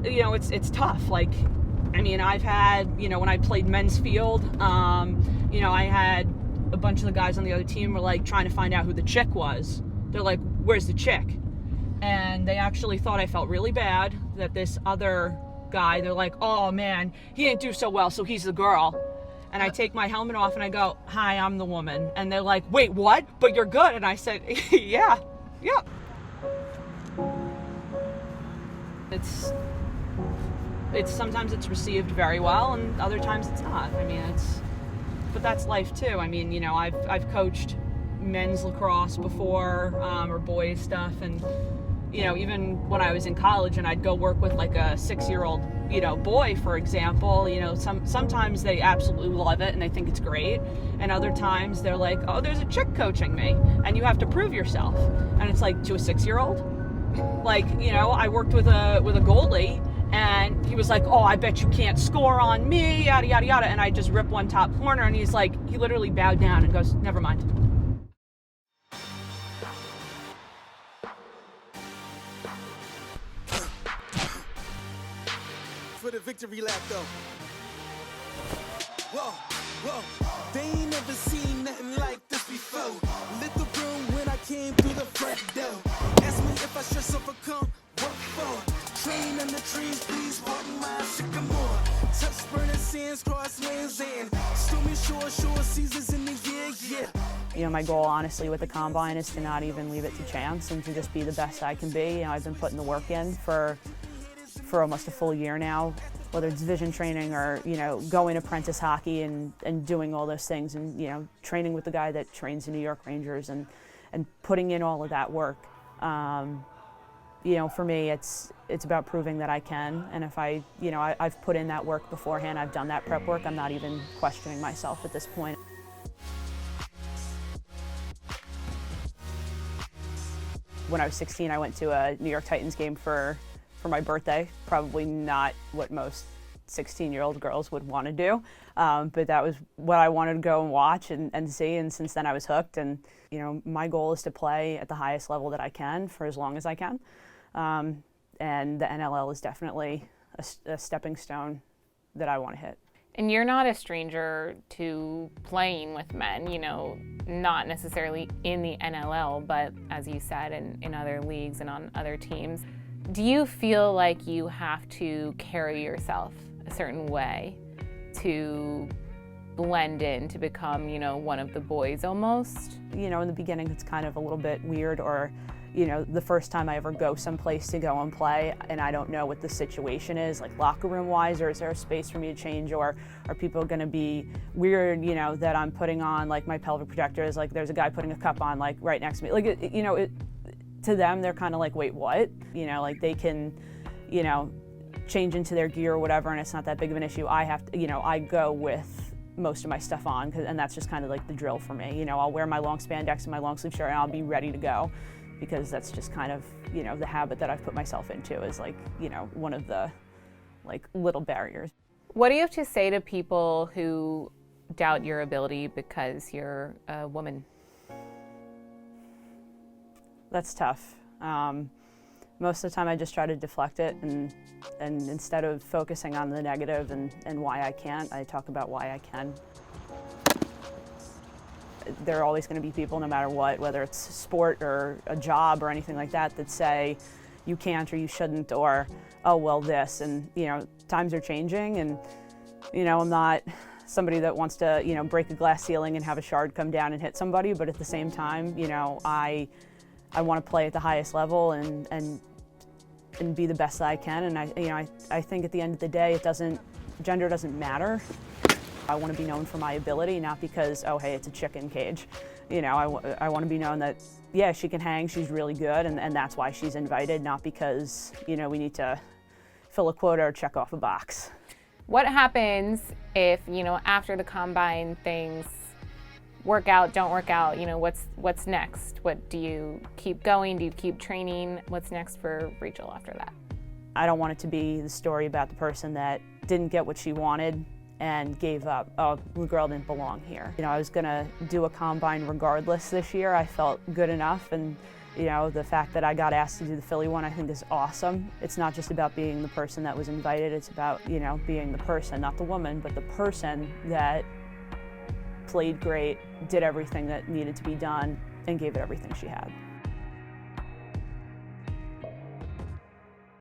it's tough. Like, I mean, I've had, when I played men's field, I had a bunch of the guys on the other team were like trying to find out who the chick was. They're like, where's the chick? And they actually thought I felt really bad that this other guy, they're like, oh man, he didn't do so well, so he's the girl. And I take my helmet off and I go, hi, I'm the woman. And they're like, wait, what? But you're good. And I said, yeah. It's sometimes it's received very well and other times it's not. I mean, but that's life too. I mean, I've coached men's lacrosse before, or boys stuff, and even when I was in college and I'd go work with like a 6-year-old, boy, for example, sometimes they absolutely love it and they think it's great. And other times they're like, oh, there's a chick coaching me and you have to prove yourself. And it's like, to a 6-year-old? Like, I worked with a goalie and he was like, oh, I bet you can't score on me, yada, yada, yada. And I just ripped one top corner and he's like, he literally bowed down and goes, never mind. For the victory lap though. Whoa, they ain't never seen nothing like this before. Lit the room when I came through the front door. Ask me if I should overcome, what for? Train on the trees, please walk my sycamore. Touch burning sands, cross lands and stormy shore seasons in the year, yeah. My goal, honestly, with the Combine is to not even leave it to chance and to just be the best I can be. I've been putting the work in for almost a full year now, whether it's vision training or, going apprentice hockey and doing all those things and, training with the guy that trains the New York Rangers and putting in all of that work. For me, it's about proving that I can. And if I've put in that work beforehand, I've done that prep work, I'm not even questioning myself at this point. When I was 16, I went to a New York Titans game for my birthday. Probably not what most 16-year-old girls would want to do, but that was what I wanted to go and watch and see, and since then I was hooked. And my goal is to play at the highest level that I can for as long as I can, and the NLL is definitely a stepping stone that I want to hit. And you're not a stranger to playing with men, not necessarily in the NLL, but as you said, in other leagues and on other teams. Do you feel like you have to carry yourself a certain way to blend in, to become, one of the boys almost? In the beginning it's kind of a little bit weird, or, the first time I ever go someplace to go and play and I don't know what the situation is, like locker room wise, or is there a space for me to change, or are people going to be weird, that I'm putting on like my pelvic protectors, like there's a guy putting a cup on like right next to me, like, to them, they're kind of like, wait, what? Like they can, change into their gear or whatever, and it's not that big of an issue. I have to, I go with most of my stuff on, and that's just kind of like the drill for me. I'll wear my long spandex and my long sleeve shirt and I'll be ready to go, because that's just kind of, the habit that I've put myself into is like, one of the like little barriers. What do you have to say to people who doubt your ability because you're a woman? That's tough. Most of the time I just try to deflect it, and instead of focusing on the negative and why I can't, I talk about why I can. There are always going to be people, no matter what, whether it's sport or a job or anything like that, that say you can't or you shouldn't, or, oh, well, this. And, times are changing, and, I'm not somebody that wants to, break a glass ceiling and have a shard come down and hit somebody, but at the same time, I want to play at the highest level and be the best that I can. And I think at the end of the day, gender doesn't matter. I want to be known for my ability, not because, oh, hey, it's a chicken cage. I want to be known that, yeah, she can hang, she's really good, and that's why she's invited, not because, we need to fill a quota or check off a box. What happens if, after the Combine things work out, don't work out, what's next? What do you keep going? Do you keep training? What's next for Rachel after that? I don't want it to be the story about the person that didn't get what she wanted and gave up. Oh, the girl didn't belong here. I was gonna do a Combine regardless this year. I felt good enough, and You know, the fact that I got asked to do the Philly one I think is awesome. It's not just about being the person that was invited, it's about, you know, being the person, not the woman, but the person that played great, did everything that needed to be done, and gave it everything she had.